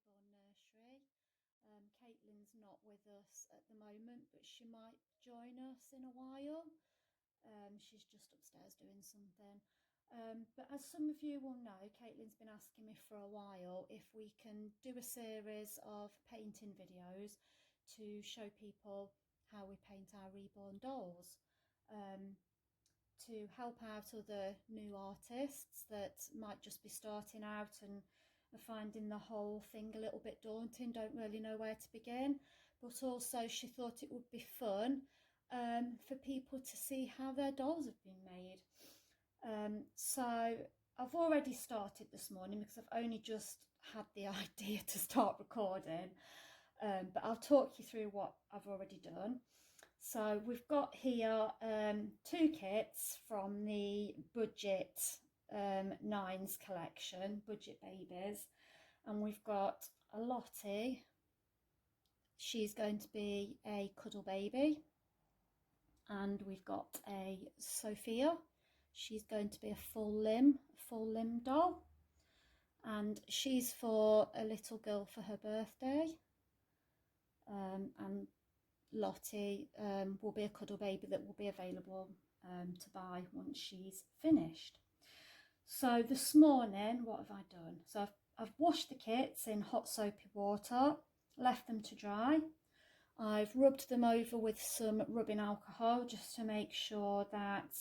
Reborn nursery. Kaitlyn's not with us at the moment, but she might join us in a while. She's just upstairs doing something. But as some of you will know, Kaitlyn's been asking me for a while if we can do a series of painting videos to show people how we paint our reborn dolls, to help out other new artists that might just be starting out and are finding the whole thing a little bit daunting, don't really know where to begin. But also she thought it would be fun for people to see how their dolls have been made. So I've already started this morning because I've only just had the idea to start recording, but I'll talk you through what I've already done. So we've got here 2 kits from the Budget Nines collection, Budget Babies, and we've got a Lottie. She's going to be a cuddle baby, and we've got a Sophia. She's going to be a full limb doll, and she's for a little girl for her birthday. And Lottie will be a cuddle baby that will be available to buy once she's finished. So this morning, what have I done? So I've washed the kits in hot soapy water, left them to dry. I've rubbed them over with some rubbing alcohol just to make sure that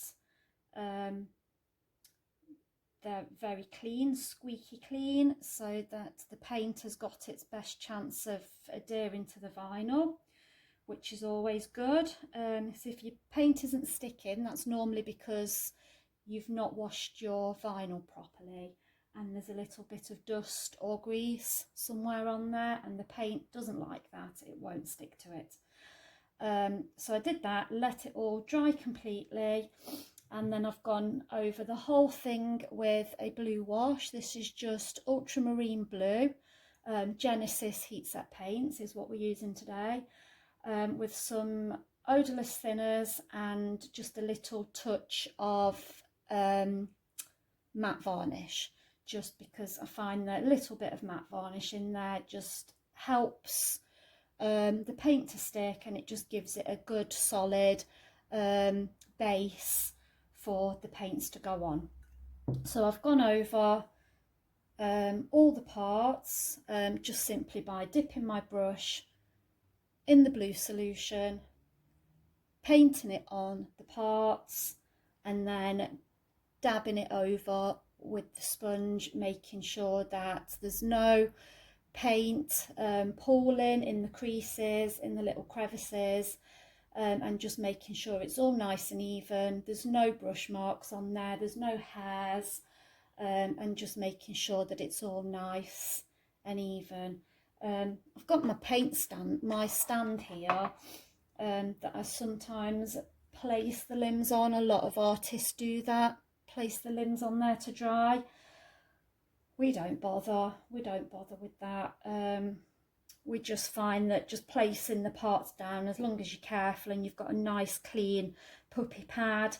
they're very clean, squeaky clean, so that the paint has got its best chance of adhering to the vinyl, which is always good. So if your paint isn't sticking, that's normally because you've not washed your vinyl properly and there's a little bit of dust or grease somewhere on there, and the paint doesn't like that, it won't stick to it. So I did that, let it all dry completely, and then I've gone over the whole thing with a blue wash. This is just ultramarine blue. Genesis heat set paints is what we're using today, with some odourless thinners and just a little touch of matte varnish, just because I find that a little bit of matte varnish in there just helps the paint to stick, and it just gives it a good solid base for the paints to go on. So I've gone over all the parts just simply by dipping my brush in the blue solution, painting it on the parts, and then dabbing it over with the sponge, making sure that there's no paint pooling in the creases, in the little crevices, and just making sure it's all nice and even. There's no brush marks on there, there's no hairs, and just making sure that it's all nice and even. I've got my paint stand, my stand here, that I sometimes place the limbs on. A lot of artists do that, place the limbs on there to dry. We don't bother with that. We just find that just placing the parts down, as long as you're careful and you've got a nice clean puppy pad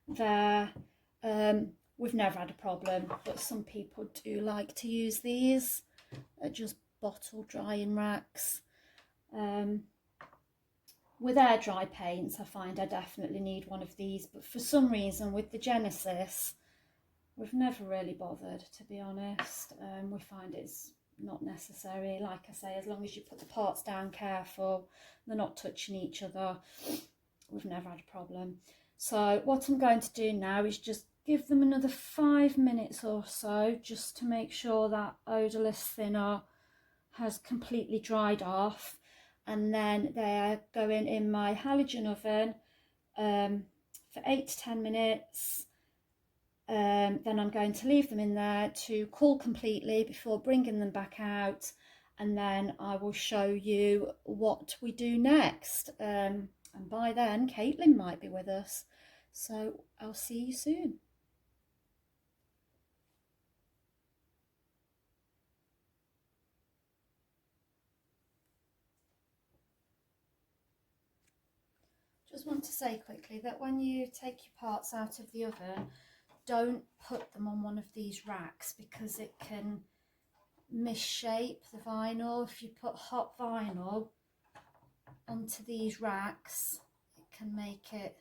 there, we've never had a problem. But some people do like to use these, just bottle drying racks. With air dry paints, I find I definitely need one of these, but for some reason with the Genesis, we've never really bothered, to be honest. We find it's not necessary. Like I say, as long as you put the parts down careful, they're not touching each other, we've never had a problem. So what I'm going to do now is just give them another 5 minutes or so, just to make sure that odourless thinner has completely dried off, and then they're going in my halogen oven for 8 to 10 minutes. Then I'm going to leave them in there to cool completely before bringing them back out, and then I will show you what we do next. And by then Kaitlyn might be with us, so I'll see you soon. Just want to say quickly that when you take your parts out of the oven, don't put them on one of these racks, because it can misshape the vinyl. If you put hot vinyl onto these racks, it can make it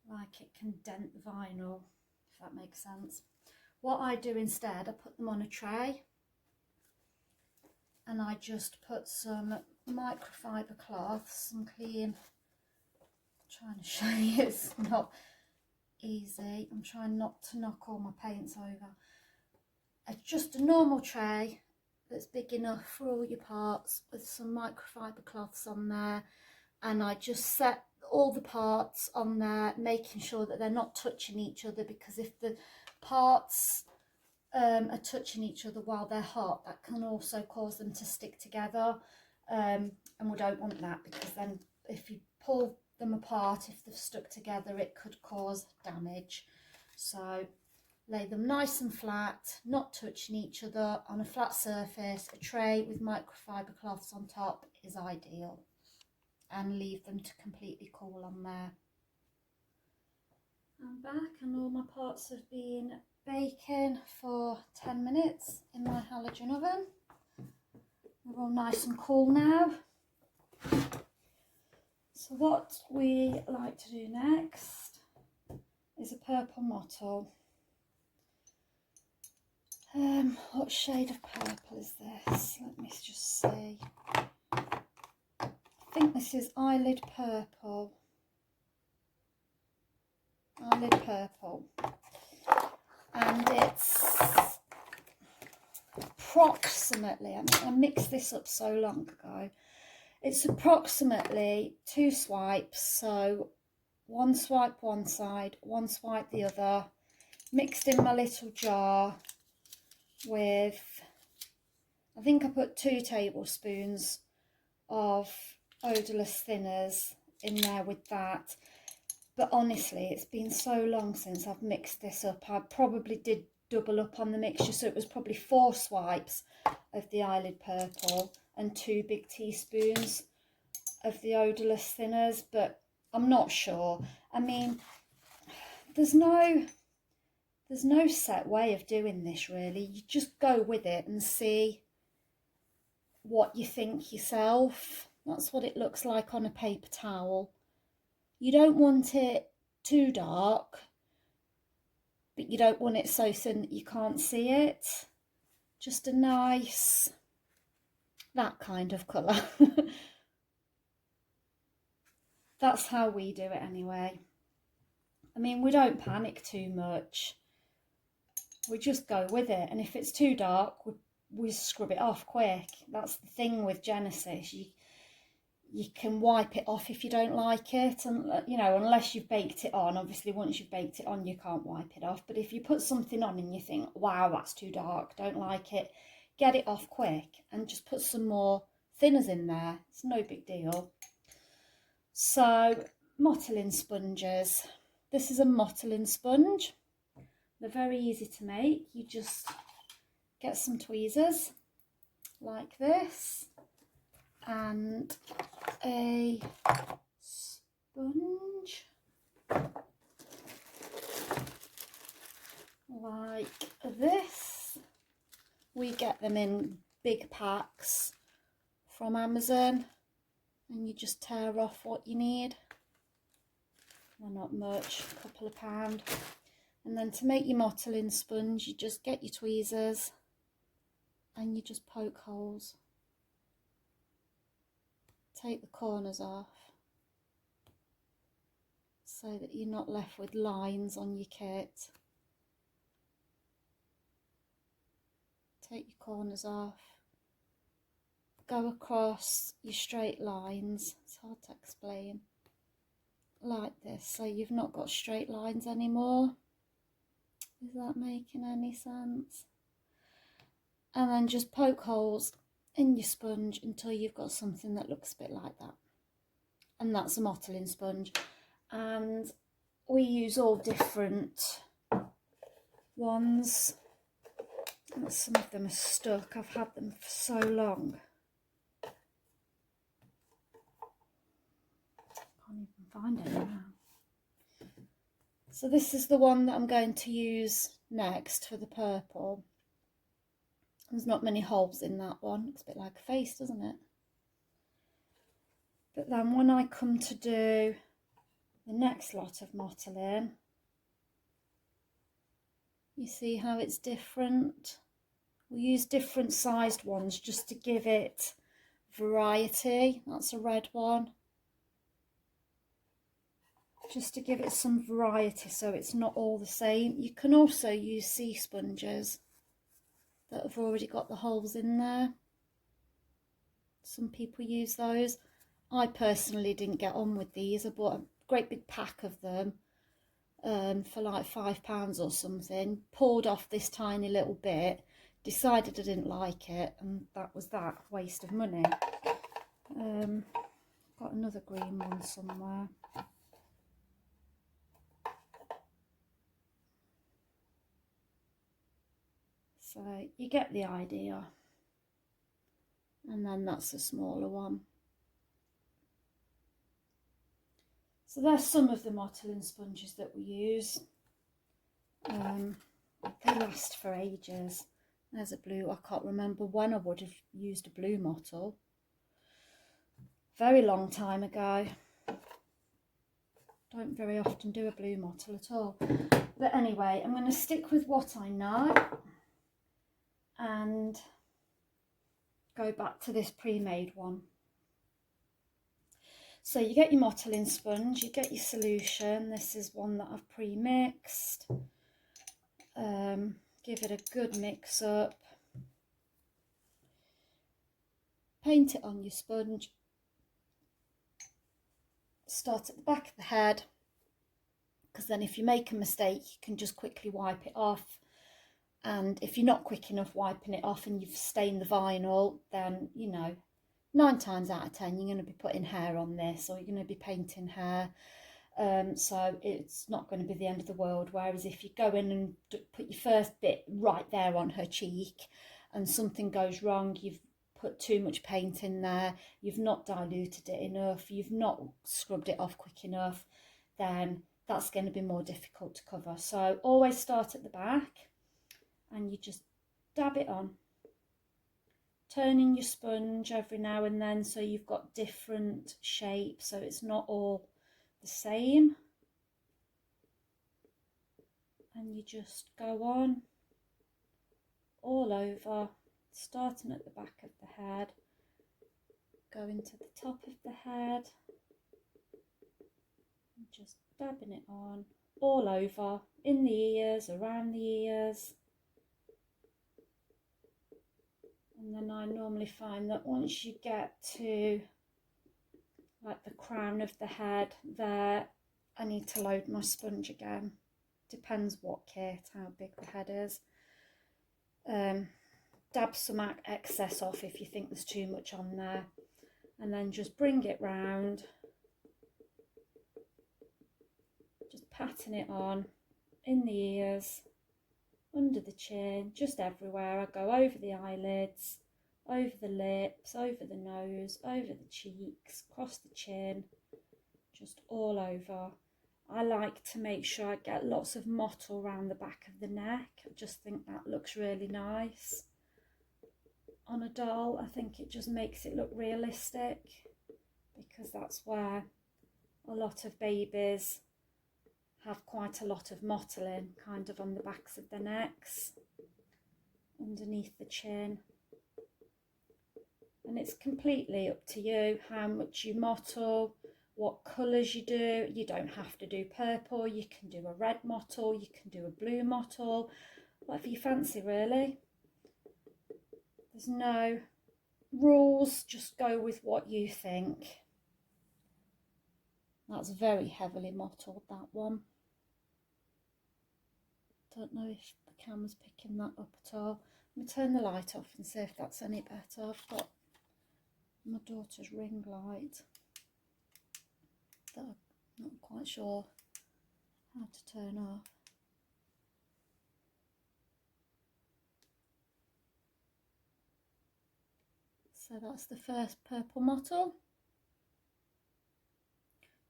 like it can dent the vinyl, if that makes sense. What I do instead, I put them on a tray and I just put some microfiber cloth, some clean, I'm trying to show you, it's not easy, I'm trying not to knock all my paints over. It's just a normal tray that's big enough for all your parts with some microfiber cloths on there, and I just set all the parts on there, making sure that they're not touching each other, because if the parts are touching each other while they're hot, that can also cause them to stick together, and we don't want that, because then if you pull them apart, if they're stuck together, it could cause damage. So lay them nice and flat, not touching each other, on a flat surface. A tray with microfiber cloths on top is ideal, and leave them to completely cool on there. I'm back and all my pots have been baking for 10 minutes in my halogen oven. They're all nice and cool now. So what we like to do next is a purple mottle. What shade of purple is this? Let me just see. I think this is eyelid purple. Eyelid purple. And it's approximately, I mixed this up so long ago, it's approximately 2 swipes, so 1 swipe one side, 1 swipe the other, mixed in my little jar with, I think I put 2 tablespoons of odourless thinners in there with that. But honestly, it's been so long since I've mixed this up. I probably did double up on the mixture, so it was probably 4 swipes of the eyelid purple and 2 big teaspoons of the odourless thinners, but I'm not sure. I mean, there's no set way of doing this, really. You just go with it and see what you think yourself. That's what it looks like on a paper towel. You don't want it too dark, but you don't want it so thin that you can't see it. Just a nice, that kind of colour. That's how we do it anyway. I mean, we don't panic too much. We just go with it. And if it's too dark, we scrub it off quick. That's the thing with Genesis. You can wipe it off if you don't like it, and you know, unless you've baked it on. Obviously once you've baked it on, you can't wipe it off. But if you put something on and you think, wow, that's too dark, don't like it, get it off quick and just put some more thinners in there. It's no big deal. So mottling sponges. This is a mottling sponge. They're very easy to make. You just get some tweezers like this and a sponge like this. We get them in big packs from Amazon, and you just tear off what you need. They're not much, a couple of £1. And then to make your mottling sponge, you just get your tweezers and you just poke holes. Take the corners off so that you're not left with lines on your kit. Take your corners off. Go across your straight lines. It's hard to explain. Like this, so you've not got straight lines anymore. Is that making any sense? And then just poke holes in your sponge until you've got something that looks a bit like that. And that's a mottling sponge. And we use all different ones. And some of them are stuck. I've had them for so long. Can't even find it now. So this is the one that I'm going to use next for the purple. There's not many holes in that one. Looks a bit like a face, doesn't it? But then when I come to do the next lot of mottling, you see how it's different? We use different sized ones just to give it variety. That's a red one. Just to give it some variety so it's not all the same. You can also use sea sponges that have already got the holes in there. Some people use those. I personally didn't get on with these. I bought a great big pack of them for like £5 or something. Poured off this tiny little bit, decided I didn't like it, and that was that. Waste of money. Got another green one somewhere. So you get the idea. And then that's a smaller one. So there's some of the mottling sponges that we use. They last for ages. There's a blue. I can't remember when I would have used a blue mottle. Very long time ago. Don't very often do a blue mottle at all. But anyway, I'm going to stick with what I know and go back to this pre-made one. So you get your mottling sponge, you get your solution. This is one that I've pre-mixed. Give it a good mix up. Paint it on your sponge. Start at the back of the head, because then if you make a mistake you can just quickly wipe it off. And if you're not quick enough wiping it off and you've stained the vinyl, then, you know, 9 times out of 10 you're going to be putting hair on this, or you're going to be painting hair. So it's not going to be the end of the world. Whereas if you go in and put your first bit right there on her cheek and something goes wrong, you've put too much paint in there, you've not diluted it enough, you've not scrubbed it off quick enough, then that's going to be more difficult to cover. So always start at the back and you just dab it on, turning your sponge every now and then so you've got different shapes, so it's not all the same. And you just go on all over, starting at the back of the head, going to the top of the head, and just dabbing it on all over, in the ears, around the ears. And then I normally find that once you get to like the crown of the head there, I need to load my sponge again. Depends what kit, how big the head is. Dab some excess off if you think there's too much on there, and then just bring it round, just patting it on in the ears, under the chin, just everywhere. I go over the eyelids, over the lips, over the nose, over the cheeks, across the chin, just all over. I like to make sure I get lots of mottle around the back of the neck. I just think that looks really nice on a doll. I think it just makes it look realistic, because that's where a lot of babies have quite a lot of mottling, kind of on the backs of their necks, underneath the chin. And it's completely up to you how much you mottle, what colours you do. You don't have to do purple, you can do a red mottle, you can do a blue mottle, whatever you fancy really. There's no rules, just go with what you think. That's very heavily mottled, that one. Don't know if the camera's picking that up at all. Let me turn the light off and see if that's any better. I've got my daughter's ring light that I'm not quite sure how to turn off. So that's the first purple mottle.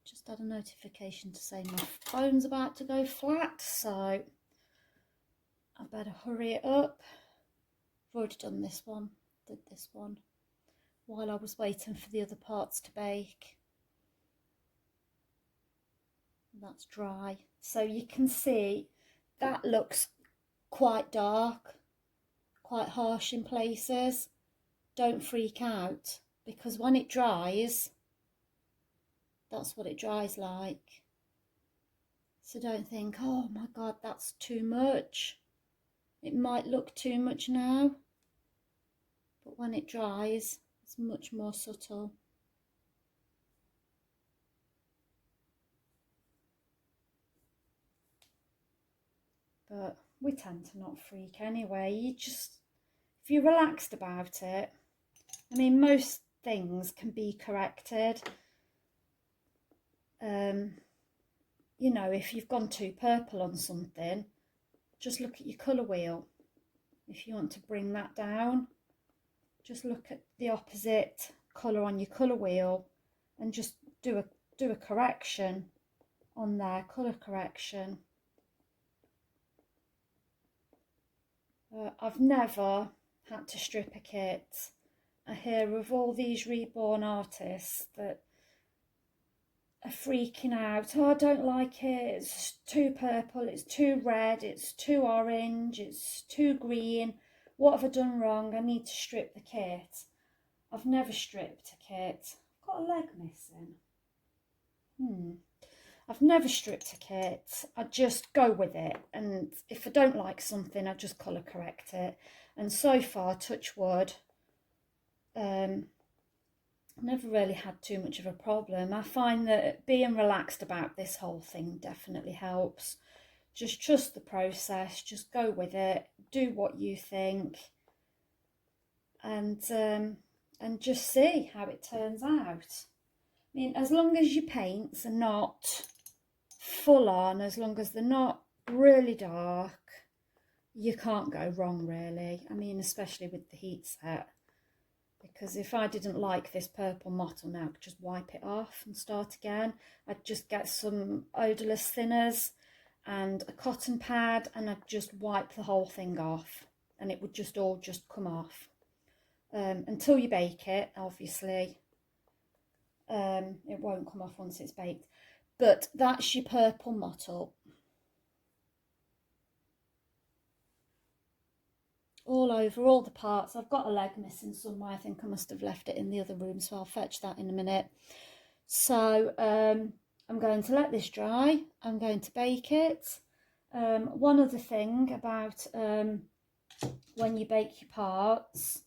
Just had a notification to say my phone's about to go flat, so I better hurry it up. already done this one, did this one while I was waiting for the other parts to bake. That's dry. So you can see that looks quite dark, quite harsh in places. Don't freak out, because when it dries, that's what it dries like. So don't think, oh my God, that's too much. It might look too much now, but when it dries, it's much more subtle. But we tend to not freak anyway. You just, if you're relaxed about it, I mean, most things can be corrected. You know, if you've gone too purple on something, just look at your colour wheel. If you want to bring that down, just look at the opposite colour on your colour wheel and just do a correction on there, colour correction. I've never had to strip a kit. I hear of all these reborn artists that are freaking out. Oh, I don't like it, it's too purple, it's too red, it's too orange, it's too green. What have I done wrong? I need to strip the kit. I've never stripped a kit. I've got a leg missing. I've never stripped a kit. I just go with it, and if I don't like something, I just colour correct it. And so far, touch wood, never really had too much of a problem. I find that being relaxed about this whole thing definitely helps. Just trust the process, just go with it, do what you think, and just see how it turns out. I mean, as long as your paints are not full on, as long as they're not really dark, you can't go wrong really. I mean, especially with the heat set, because if I didn't like this purple mottle now, I could just wipe it off and start again. I'd just get some odourless thinners and a cotton pad, and I'd just wipe the whole thing off, and it would just all come off. Until you bake it, obviously. It won't come off once it's baked. But that's your purple mottle. All over, all the parts. I've got a leg missing somewhere. I think I must have left it in the other room, so I'll fetch that in a minute. So I'm going to let this dry. I'm going to bake it. One other thing about when you bake your parts,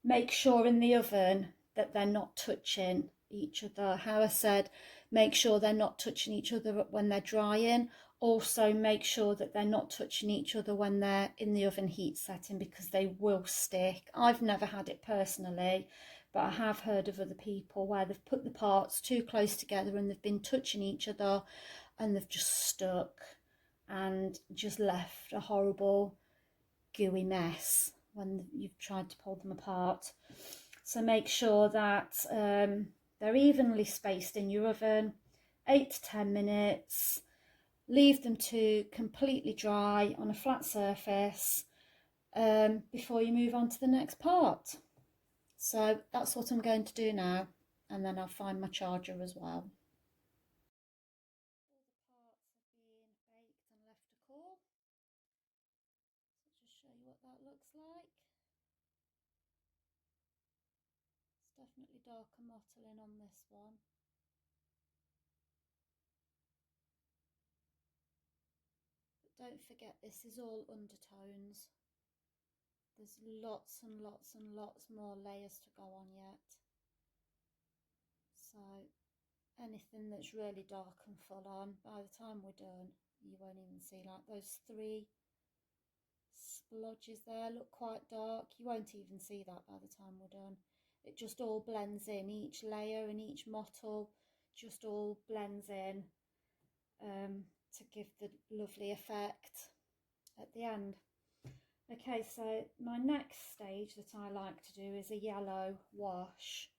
make sure in the oven that they're not touching each other. How I said, make sure they're not touching each other when they're drying. Also make sure that they're not touching each other when they're in the oven heat setting, because they will stick. I've never had it personally, but I have heard of other people where they've put the parts too close together and they've been touching each other and they've just stuck and just left a horrible gooey mess when you've tried to pull them apart. So make sure that they're evenly spaced in your oven, 8 to 10 minutes. Leave them to completely dry on a flat surface before you move on to the next part. So that's what I'm going to do now, and then I'll find my charger as well. All the parts have been baked and left to cool. So just show you what that looks like. It's definitely darker mottling on this one. Don't forget, this is all undertones. There's lots and lots and lots more layers to go on yet. So anything that's really dark and full on, by the time we're done, you won't even see. Like those 3 splodges there look quite dark. You won't even see that by the time we're done. It just all blends in. Each layer and each mottle just all blends in to give the lovely effect at the end. Okay, so my next stage that I like to do is a yellow wash.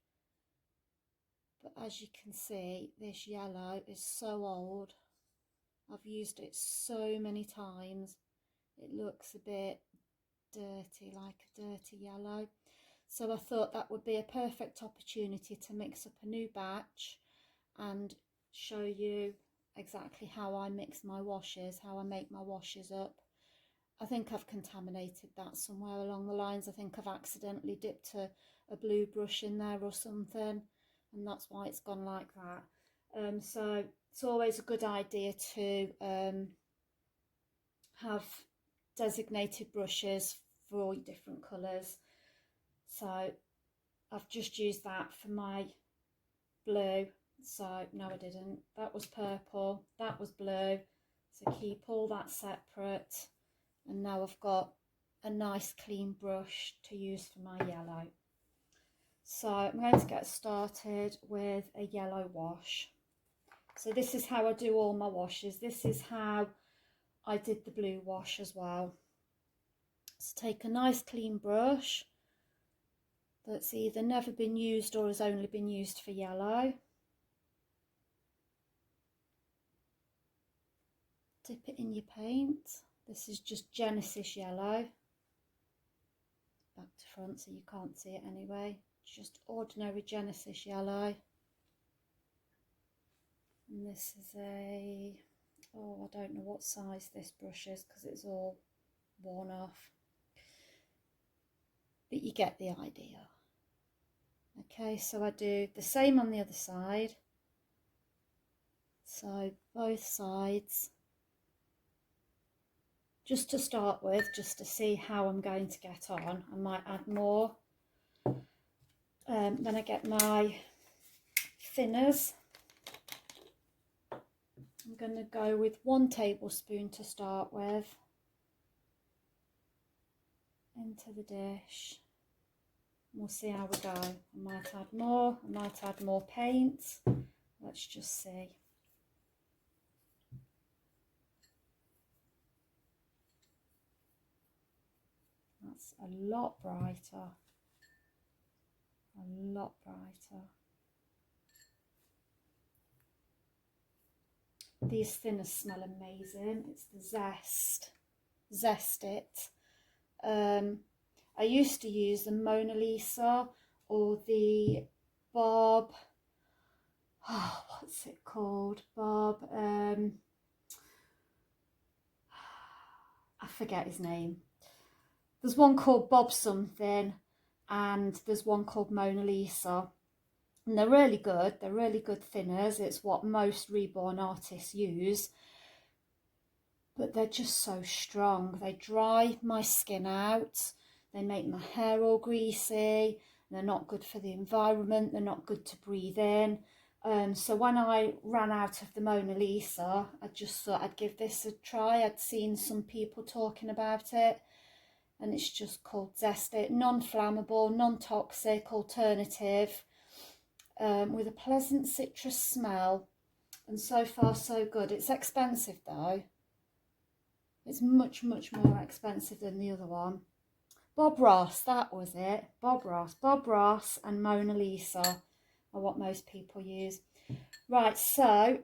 But as you can see, this yellow is so old. I've used it so many times. It looks a bit dirty, like a dirty yellow. So I thought that would be a perfect opportunity to mix up a new batch and show you exactly how I mix my washes, how I make my washes up. I think I've contaminated that somewhere along the lines. I think I've accidentally dipped a blue brush in there or something, and that's why it's gone like that. So it's always a good idea to have designated brushes for all your different colours. So I've just used that for my blue. So no, I didn't. That was purple, that was blue. So keep all that separate. And now I've got a nice clean brush to use for my yellow. So I'm going to get started with a yellow wash. So this is how I do all my washes. This is how I did the blue wash as well. So take a nice clean brush that's either never been used or has only been used for yellow. Dip it in your paint. This is just Genesis yellow. Back to front so you can't see it anyway. Just ordinary Genesis yellow. And this is I don't know what size this brush is because it's all worn off. But you get the idea. Okay, so I do the same on the other side. So both sides. Just to start with, just to see how I'm going to get on. I might add more. Then I get my thinners. I'm going to go with 1 tablespoon to start with into the dish. We'll see how we go. I might add more, I might add more paint. Let's just see. That's a lot brighter. A lot brighter. These thinners smell amazing. It's the Zest It. I used to use the Mona Lisa or the Bob. Oh, what's it called? Bob. I forget his name. There's one called Bob something, and there's one called Mona Lisa. And they're really good. They're really good thinners. It's what most Reborn artists use. But they're just so strong. They dry my skin out. They make my hair all greasy. They're not good for the environment. They're not good to breathe in. So when I ran out of the Mona Lisa, I just thought I'd give this a try. I'd seen some people talking about it. And it's just called Zest It. Non-flammable, non-toxic alternative. With a pleasant citrus smell, and so far so good. It's expensive though. It's much more expensive than the other one. Bob Ross, that was it. Bob Ross and Mona Lisa are what most people use. Right, so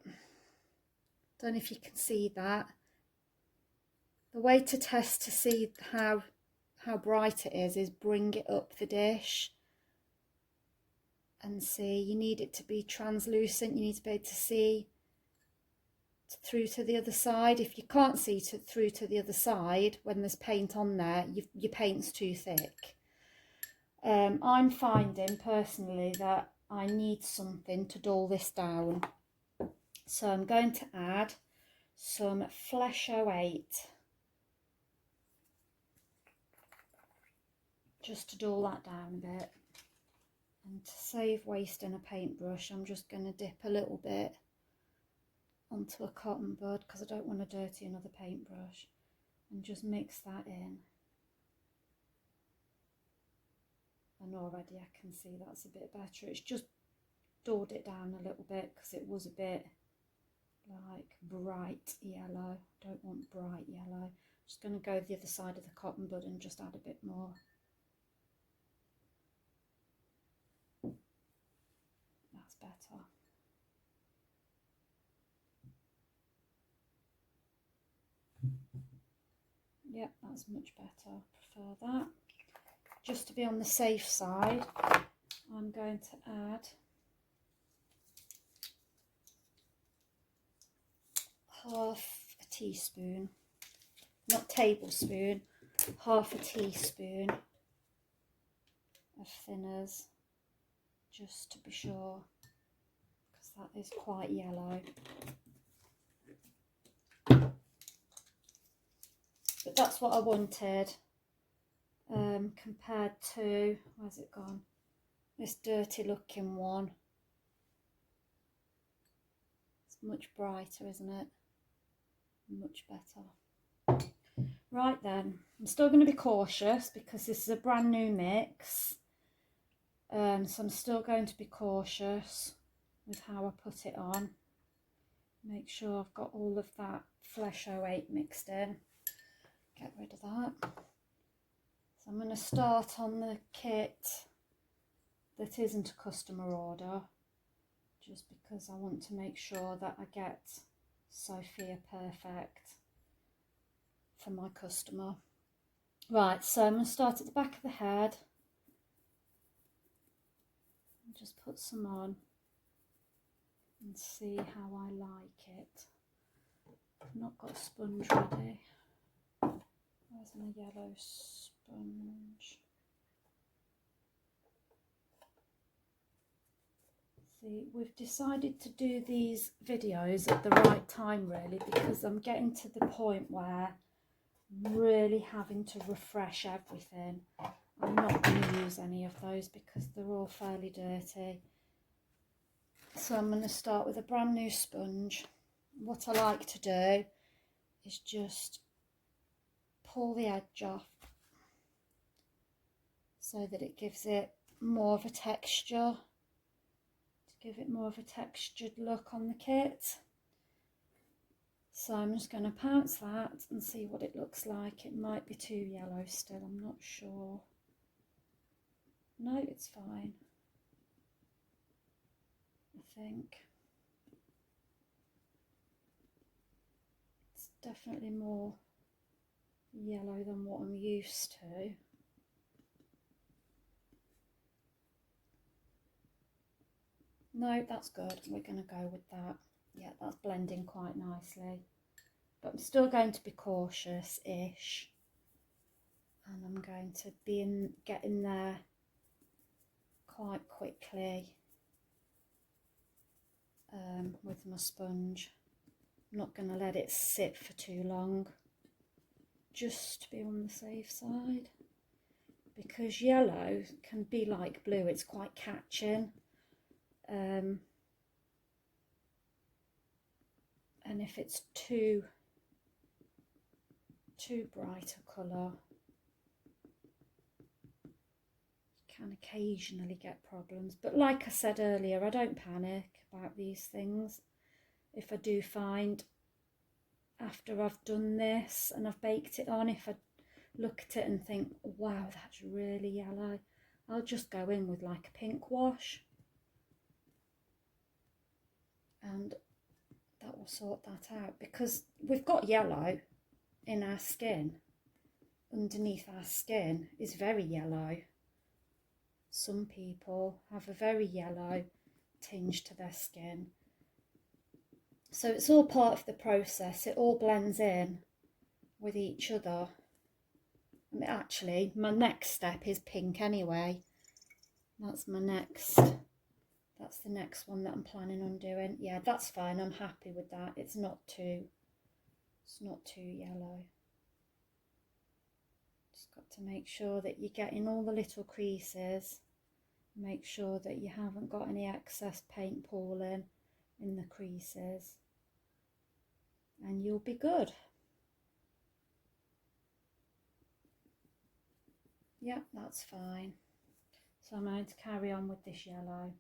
don't know if you can see that. The way to test to see how bright it is bring it up the dish and see. You need it to be translucent. You need to be able to see through to the other side. If you can't see through to the other side when there's paint on there, your paint's too thick. I'm finding personally that I need something to dull this down. So I'm going to add some Flesh 08 just to dull that down a bit. And to save wasting a paintbrush, I'm just going to dip a little bit onto a cotton bud because I don't want to dirty another paintbrush, and just mix that in. And already I can see that's a bit better. It's just dulled it down a little bit because it was a bit like bright yellow. Don't want bright yellow. Just going to go the other side of the cotton bud and just add a bit more. That's better. Yep, that's much better. I prefer that. Just to be on the safe side, I'm going to add half a teaspoon, not tablespoon, half a teaspoon of thinners, just to be sure, because that is quite yellow. But that's what I wanted, compared to, where's it gone? This dirty looking one. It's much brighter, isn't it? Much better. Right then, I'm still going to be cautious because this is a brand new mix. So I'm still going to be cautious with how I put it on. Make sure I've got all of that Flesh 08 mixed in. Get rid of that. So I'm going to start on the kit that isn't a customer order, just because I want to make sure that I get Sophia perfect for my customer. Right, so I'm going to start at the back of the head. Just put some on and see how I like it. I've not got a sponge ready. Where's my yellow sponge? See, we've decided to do these videos at the right time really, because I'm getting to the point where I'm really having to refresh everything. I'm not going to use any of those because they're all fairly dirty. So I'm going to start with a brand new sponge. What I like to do is just pull the edge off so that it gives it more of a texture, to give it more of a textured look on the kit. So I'm just going to pounce that and see what it looks like. It might be too yellow still, I'm not sure. No, it's fine, I think. It's definitely more yellow than what I'm used to. No, that's good. We're going to go with that. Yeah, that's blending quite nicely. But I'm still going to be cautious-ish. And I'm going to be getting there quite quickly with my sponge. I'm not going to let it sit for too long, just to be on the safe side. Because yellow can be like blue, it's quite catching. And if it's too bright a colour, you can occasionally get problems. But like I said earlier, I don't panic about these things. If I do find, after I've done this and I've baked it on, if I look at it and think, wow, that's really yellow, I'll just go in with like a pink wash. And that will sort that out, because we've got yellow in our skin. Underneath our skin is very yellow. Some people have a very yellow tinge to their skin. So it's all part of the process. It all blends in with each other. I mean, actually, my next step is pink anyway. That's the next one that I'm planning on doing. Yeah, that's fine. I'm happy with that. It's not too yellow. Just got to make sure that you're getting all the little creases. Make sure that you haven't got any excess paint pooling in the creases, and you'll be good. Yep, that's fine. So I'm going to carry on with this yellow.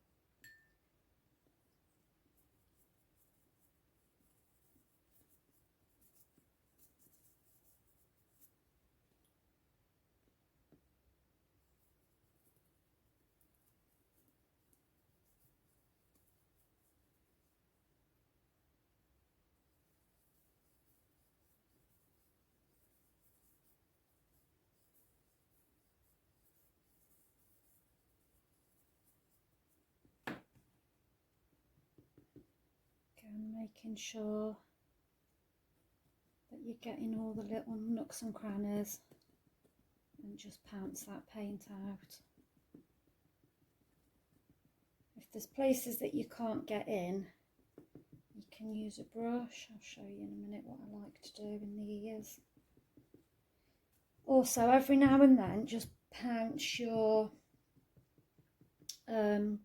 Again, making sure that you're getting all the little nooks and crannies, and just pounce that paint out. If there's places that you can't get in, you can use a brush. I'll show you in a minute what I like to do in the ears. Also, every now and then, just pounce your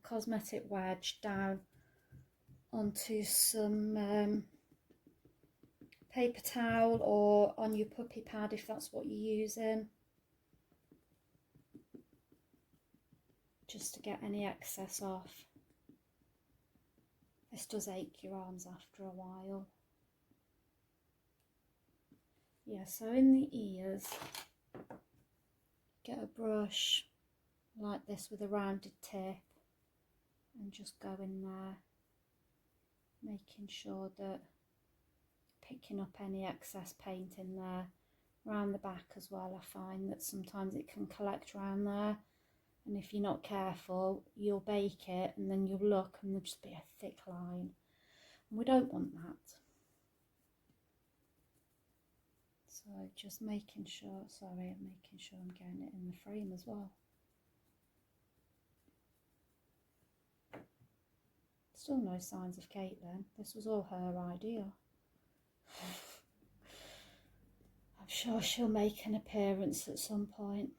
cosmetic wedge down onto some paper towel or on your puppy pad if that's what you're using, just to get any excess off. This does ache your arms after a while. Yeah, so in the ears, get a brush like this with a rounded tip and just go in there, making sure that picking up any excess paint in there. Around the back as well, I find that sometimes it can collect around there, and if you're not careful you'll bake it and then you'll look and there'll just be a thick line, and we don't want that. So just making sure, I'm making sure I'm getting it in the frame as well. Still no signs of Kaitlyn. This was all her idea. I'm sure she'll make an appearance at some point.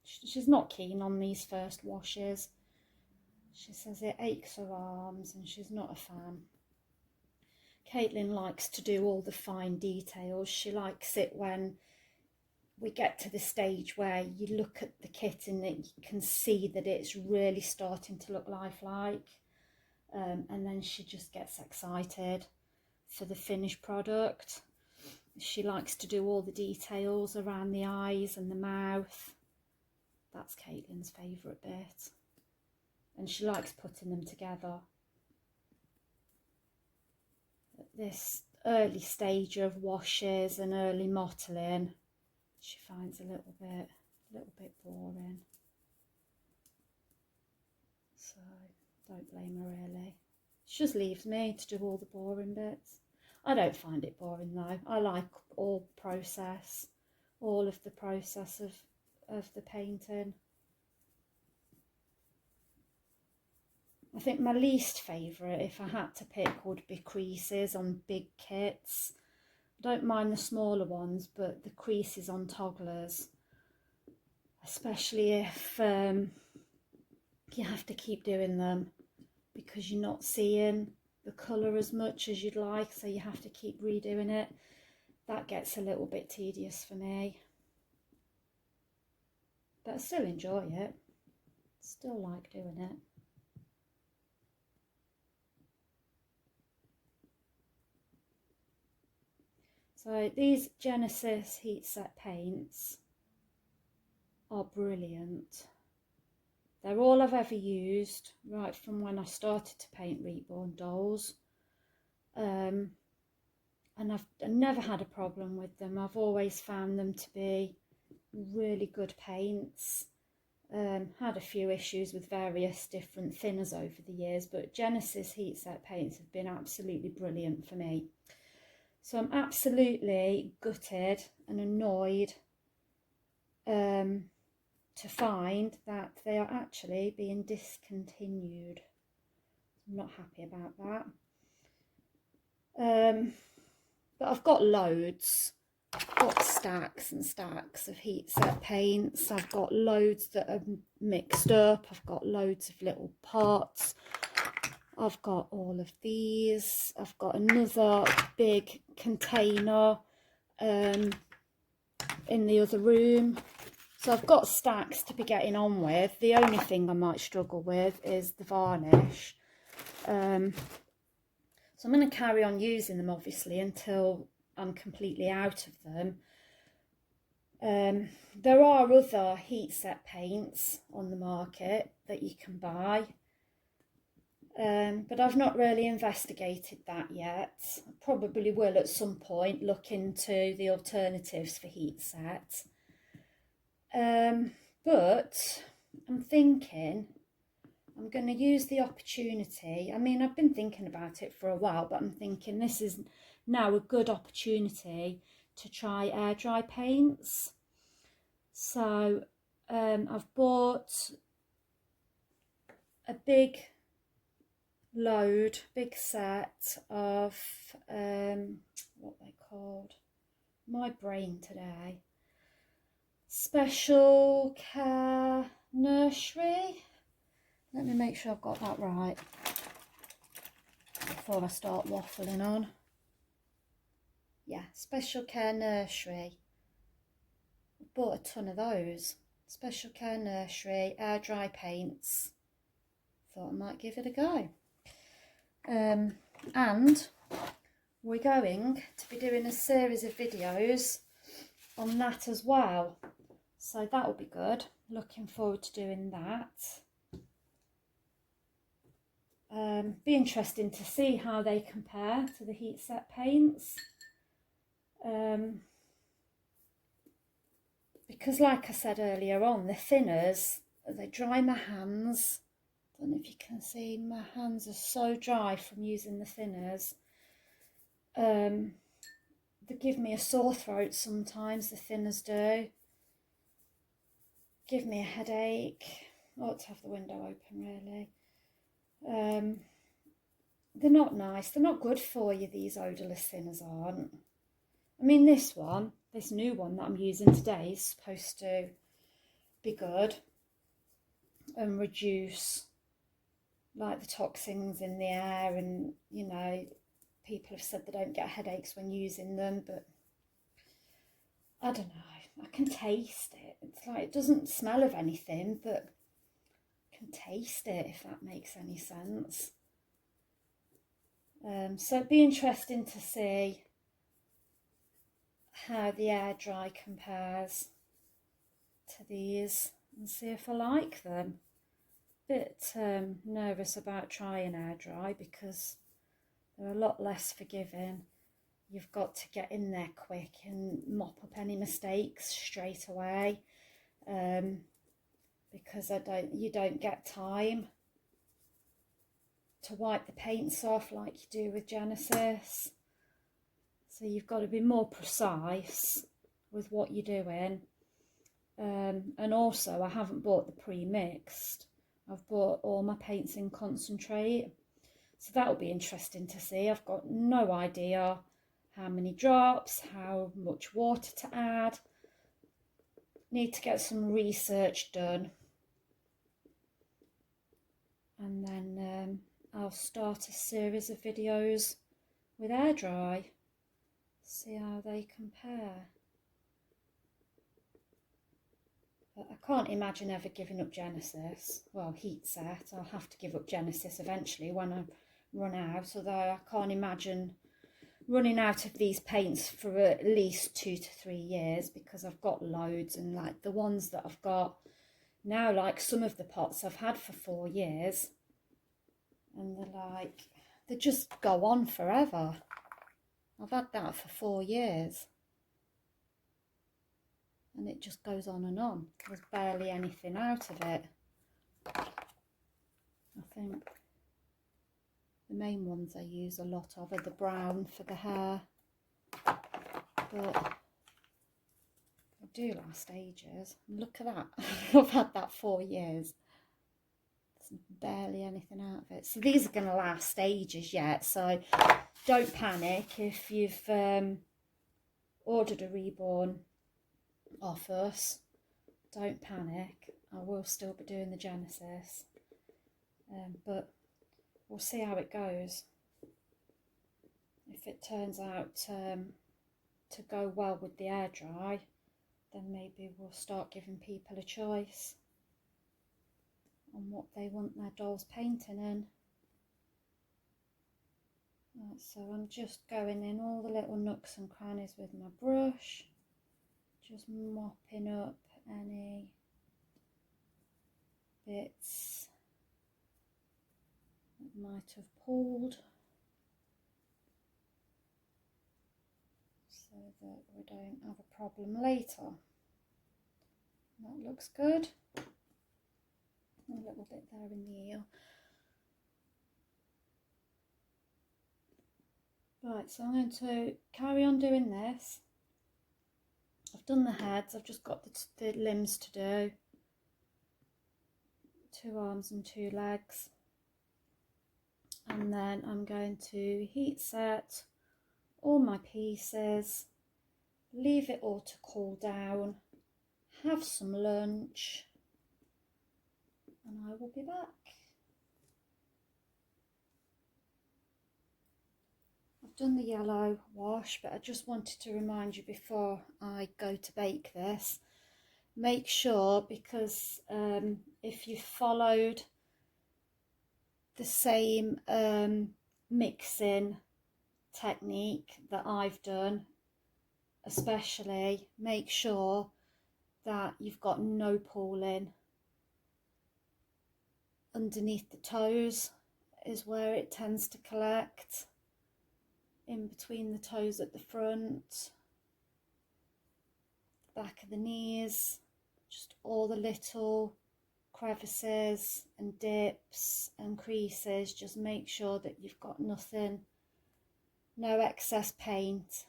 She's not keen on these first washes. She says it aches her arms and she's not a fan. Kaitlyn likes to do all the fine details. She likes it when we get to the stage where you look at the kit and that you can see that it's really starting to look lifelike. And then she just gets excited for the finished product. She likes to do all the details around the eyes and the mouth. That's Kaitlyn's favourite bit. And she likes putting them together. At this early stage of washes and early mottling, she finds a little bit boring. So don't blame her really. She just leaves me to do all the boring bits. I don't find it boring though. I like all of the process of the painting. I think my least favourite, if I had to pick, would be creases on big kits. I don't mind the smaller ones, but the creases on togglers, especially if you have to keep doing them because you're not seeing the colour as much as you'd like, so you have to keep redoing it. That gets a little bit tedious for me. But I still enjoy it. Still like doing it. So these Genesis heat set paints are brilliant. They're all I've ever used, right from when I started to paint Reborn dolls. And I've never had a problem with them. I've always found them to be really good paints. Had a few issues with various different thinners over the years, but Genesis heat set paints have been absolutely brilliant for me. So I'm absolutely gutted and annoyed to find that they are actually being discontinued. I'm not happy about that. But I've got loads. I've got stacks and stacks of heat set paints. I've got loads that are mixed up. I've got loads of little pots. I've got all of these. I've got another big container in the other room. So I've got stacks to be getting on with. The only thing I might struggle with is the varnish. So I'm going to carry on using them obviously until I'm completely out of them. There are other heat set paints on the market that you can buy. But I've not really investigated that yet. I probably will at some point look into the alternatives for heat set. But I'm thinking I'm I'm going to use the opportunity. I mean, I've been thinking about it for a while, but I'm thinking this is now a good opportunity to try air dry paints. So I've bought a big set of what they called, my brain today, Special Care Nursery. Let me make sure I've got that right before I start waffling on. Yeah, Special Care Nursery. I bought a ton of those. Special Care Nursery air dry paints. Thought I might give it a go. And we're going to be doing a series of videos on that as well. So that'll be good. Looking forward to doing that. Be interesting to see how they compare to the heat set paints. Because like I said earlier on, the thinners, they dry my hands. I don't know if you can see, my hands are so dry from using the thinners. They give me a sore throat sometimes, the thinners do. Give me a headache. I ought to have the window open really. They're not nice, they're not good for you, these odourless thinners aren't. I mean, this new one that I'm using today is supposed to be good and reduce like the toxins in the air, and you know, people have said they don't get headaches when using them, but I don't know, I can taste it. It's like, it doesn't smell of anything, but I can taste it, if that makes any sense. So it'd be interesting to see how the air dry compares to these and see if I like them. Bit nervous about trying air dry because they're a lot less forgiving. You've got to get in there quick and mop up any mistakes straight away, because you don't get time to wipe the paints off like you do with Genesis. So you've got to be more precise with what you're doing. And also, I haven't bought the pre-mixed. I've bought all my paints in concentrate. So that'll be interesting to see. I've got no idea how many drops, how much water to add. Need to get some research done. And then I'll start a series of videos with air dry. See how they compare. But I can't imagine ever giving up Genesis. Well, heat set. I'll have to give up Genesis eventually when I run out. Although I can't imagine running out of these paints for at least 2 to 3 years, because I've got loads, and like the ones that I've got now, like some of the pots I've had for 4 years, and they just go on forever. I've had that for 4 years. And it just goes on and on. There's barely anything out of it. I think the main ones I use a lot of are the brown for the hair. But they do last ages. Look at that. I've had that 4 years. There's barely anything out of it. So these are going to last ages yet. So don't panic if you've ordered a Reborn off us. Don't panic. I will still be doing the Genesis. But we'll see how it goes. If it turns out to go well with the air dry, then maybe we'll start giving people a choice on what they want their dolls painting in. Right, so I'm just going in all the little nooks and crannies with my brush, just mopping up any bits that might have pulled, so that we don't have a problem later. That looks good. a little bit there in the ear. Right, so I'm going to carry on doing this. I've done the heads, I've just got the limbs to do. 2 arms and 2 legs. And then I'm going to heat set all my pieces, leave it all to cool down, have some lunch, and I will be back. I've done the yellow wash, but I just wanted to remind you before I go to bake this, make sure, because if you followed the same mixing technique that I've done, especially make sure that you've got no pooling underneath the toes, is where it tends to collect, in between the toes at the front, the back of the knees, just all the little crevices and dips and creases. Just make sure that you've got nothing, no excess paint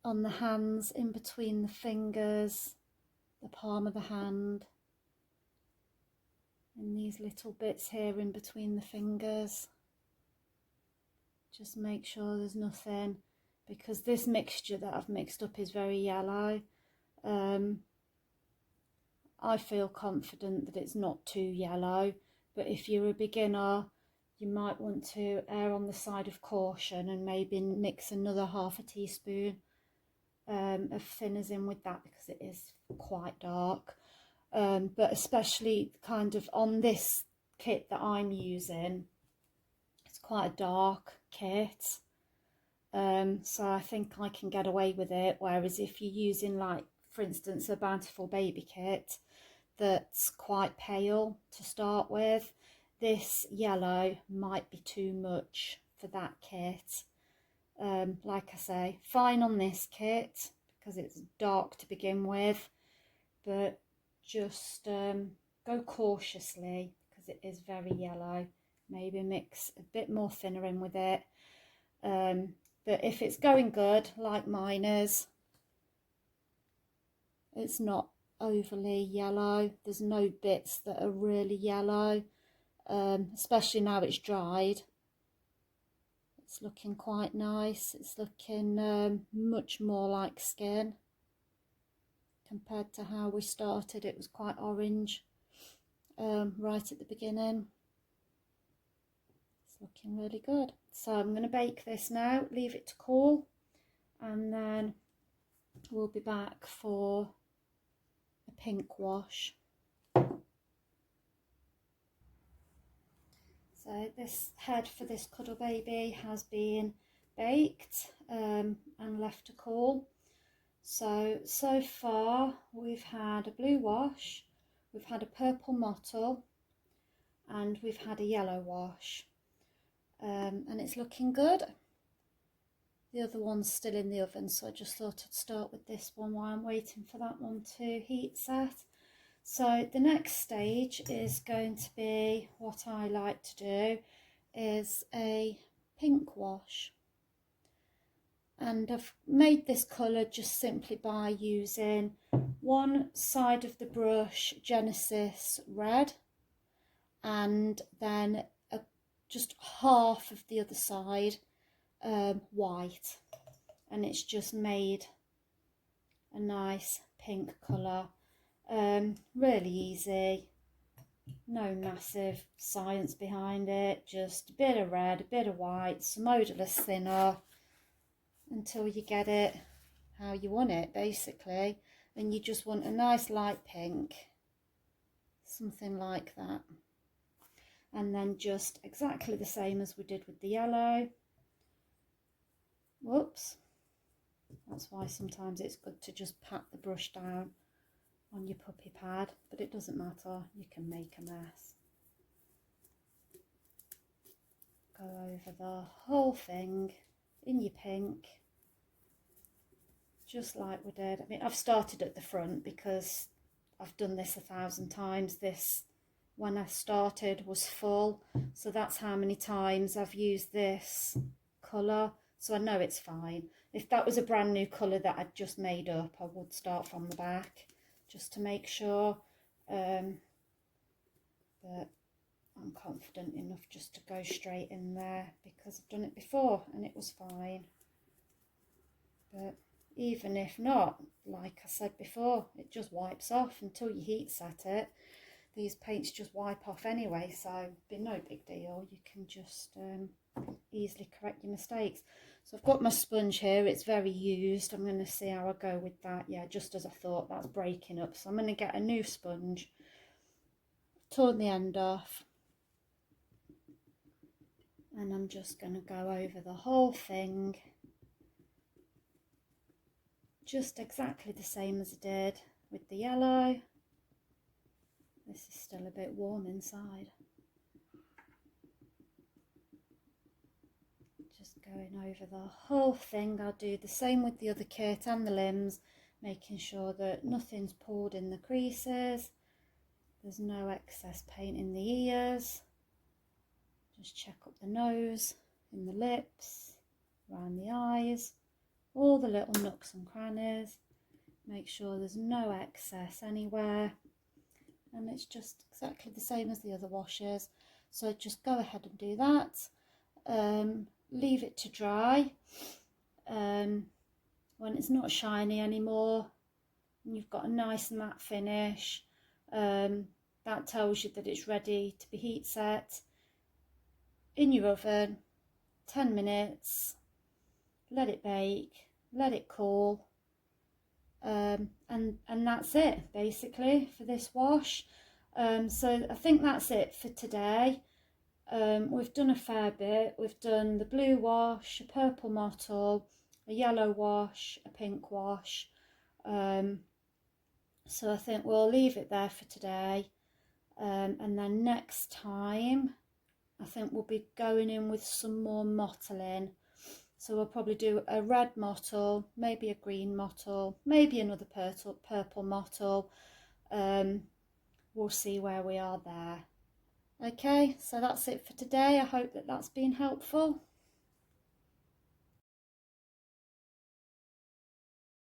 on the hands, in between the fingers, the palm of the hand, and these little bits here in between the fingers. Just make sure there's nothing, because this mixture that I've mixed up is very yellow. I feel confident that it's not too yellow, but if you're a beginner, you might want to err on the side of caution and maybe mix another half a teaspoon of thinners in with that, because it is quite dark. But especially kind of on this kit that I'm using, it's quite a dark kit, so I think I can get away with it, whereas if you're using, like for instance, a Bountiful Baby kit that's quite pale to start with, this yellow might be too much for that kit. Like I say, fine on this kit because it's dark to begin with, but just go cautiously because it is very yellow. Maybe mix a bit more thinner in with it, but if it's going good like mine is, it's not overly yellow, there's no bits that are really yellow, especially now it's dried. It's looking quite nice. It's looking much more like skin compared to how we started. It was quite orange right at the beginning. It's looking really good. So I'm going to bake this now, leave it to cool, and then we'll be back for a pink wash. So this head for this cuddle baby has been baked and left to cool. So far we've had a blue wash, we've had a purple mottle, and we've had a yellow wash, and it's looking good. The other one's still in the oven, so I just thought I'd start with this one while I'm waiting for that one to heat set. So the next stage is going to be, what I like to do is a pink wash. And I've made this colour just simply by using one side of the brush Genesis red, and then just half of the other side white, and it's just made a nice pink colour. Really easy, no massive science behind it, just a bit of red, a bit of white, some odourless thinner, until you get it how you want it basically. And you just want a nice light pink, something like that, and then just exactly the same as we did with the yellow. Whoops, that's why sometimes it's good to just pat the brush down on your puppy pad, but it doesn't matter, you can make a mess. Go over the whole thing in your pink, just like we did. I mean, I've started at the front because I've done this 1,000 times, this when I started was full, so that's how many times I've used this colour, so I know it's fine. If that was a brand new colour that I'd just made up, I would start from the back just to make sure, but I'm confident enough just to go straight in there because I've done it before and it was fine. But even if not, like I said before, it just wipes off until you heat set it. These paints just wipe off anyway, so it'd be no big deal. You can just easily correct your mistakes. So I've got my sponge here, it's very used. I'm going to see how I go with that. Yeah, just as I thought, that's breaking up. So I'm going to get a new sponge, torn the end off, and I'm just going to go over the whole thing, just exactly the same as I did with the yellow. This is still a bit warm inside. Just going over the whole thing. I'll do the same with the other kit and the limbs, making sure that nothing's poured in the creases. There's no excess paint in the ears. Just check up the nose, in the lips, around the eyes, all the little nooks and crannies. Make sure there's no excess anywhere. And it's just exactly the same as the other washes. So just go ahead and do that. Leave it to dry. When it's not shiny anymore, and you've got a nice matte finish, that tells you that it's ready to be heat set in your oven. 10 minutes, let it bake, let it cool, and that's it basically for this wash. So I think that's it for today. We've done a fair bit. We've done the blue wash, a purple mottle, a yellow wash, a pink wash. So I think we'll leave it there for today. And then next time, I think we'll be going in with some more mottling. So we'll probably do a red mottle, maybe a green mottle, maybe another purple mottle. We'll see where we are there. Okay, so that's it for today. I hope that that's been helpful.